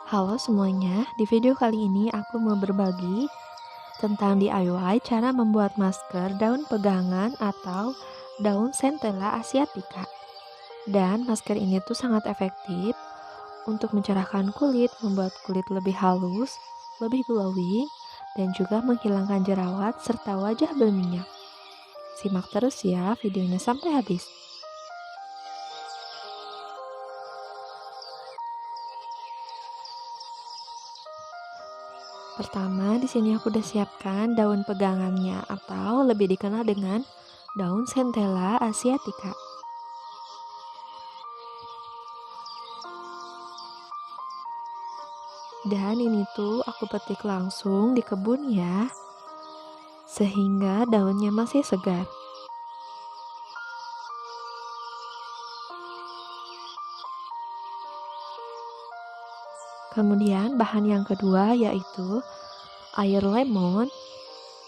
Halo semuanya, di video kali ini aku mau berbagi tentang DIY cara membuat masker daun pegangan atau daun centella asiatica. Dan masker ini tuh sangat efektif untuk mencerahkan kulit, membuat kulit lebih halus, lebih glowing, dan juga menghilangkan jerawat serta wajah berminyak. Simak terus ya videonya sampai habis. Pertama, di sini aku udah siapkan daun pegangannya atau lebih dikenal dengan daun Centella asiatica. Dan ini tuh aku petik langsung di kebun ya, sehingga daunnya masih segar. Kemudian bahan yang kedua yaitu air lemon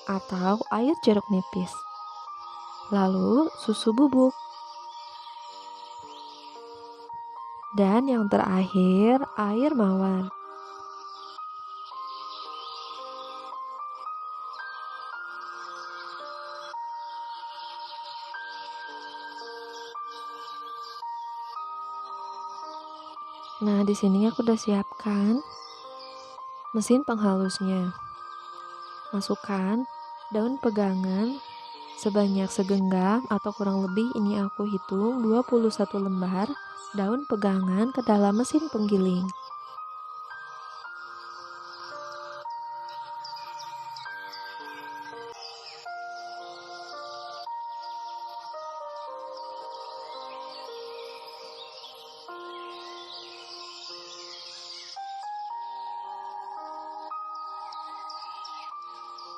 atau air jeruk nipis. Lalu susu bubuk. Dan yang terakhir air mawar. Nah, di sini aku udah siapkan mesin penghalusnya. Masukkan daun pegangan sebanyak segenggam atau kurang lebih ini aku hitung 21 lembar daun pegangan ke dalam mesin penggiling.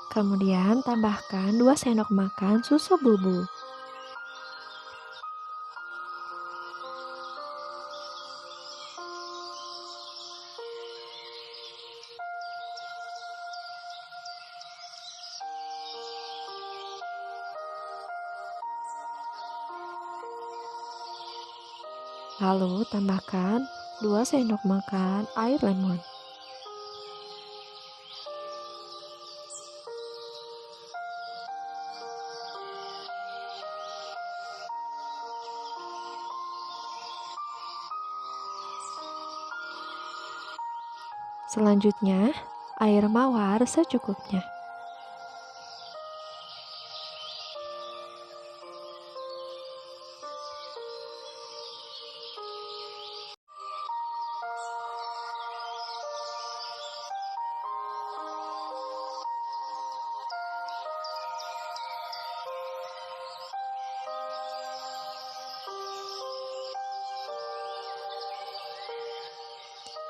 Kemudian tambahkan 2 sendok makan susu bubuk. Lalu tambahkan 2 sendok makan air lemon. Selanjutnya, air mawar secukupnya.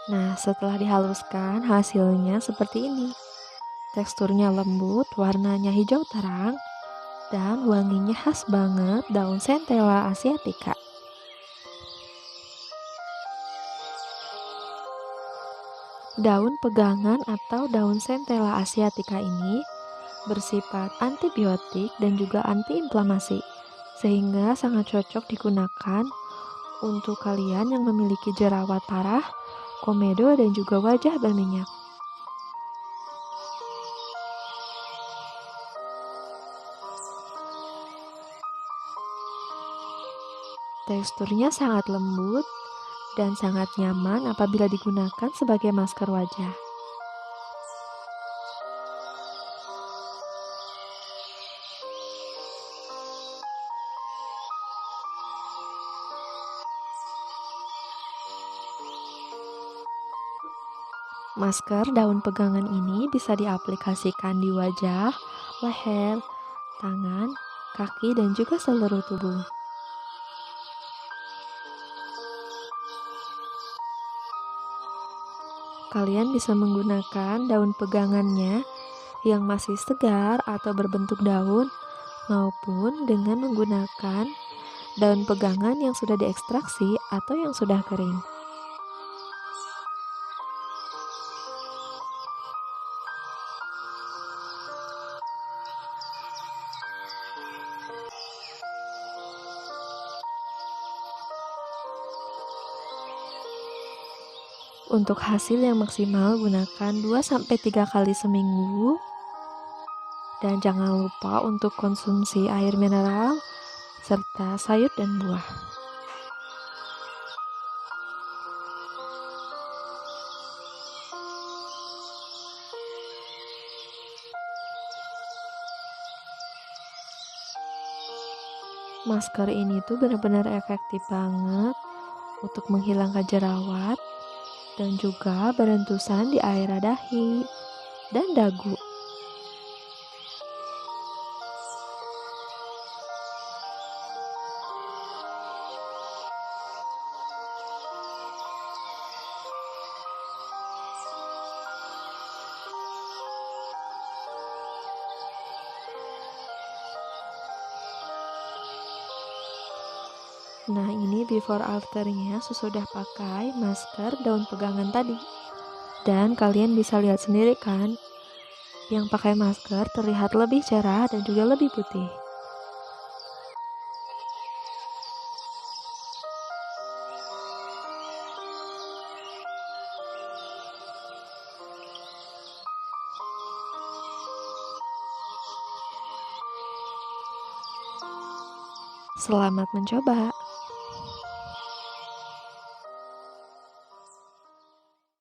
Nah, setelah dihaluskan, hasilnya seperti ini. Teksturnya lembut, warnanya hijau terang, dan wanginya khas banget daun Centella asiatica. Daun pegangan atau daun Centella asiatica ini bersifat antibiotik dan juga antiinflamasi, sehingga sangat cocok digunakan untuk kalian yang memiliki jerawat parah, komedo, dan juga wajah berminyak. Teksturnya sangat lembut dan sangat nyaman apabila digunakan sebagai masker wajah. Masker daun pegangan ini bisa diaplikasikan di wajah, leher, tangan, kaki, dan juga seluruh tubuh. Kalian bisa menggunakan daun pegangannya yang masih segar atau berbentuk daun, maupun dengan menggunakan daun pegangan yang sudah diekstraksi atau yang sudah kering. Untuk hasil yang maksimal gunakan 2-3 kali seminggu. Dan jangan lupa untuk konsumsi air mineral serta sayur dan buah. Masker ini tuh benar-benar efektif banget untuk menghilangkan jerawat dan juga berentusan di area dahi dan dagu. Nah, ini before afternya sesudah pakai masker daun pegangan tadi. Dan kalian bisa lihat sendiri kan, yang pakai masker terlihat lebih cerah dan juga lebih putih. Selamat mencoba!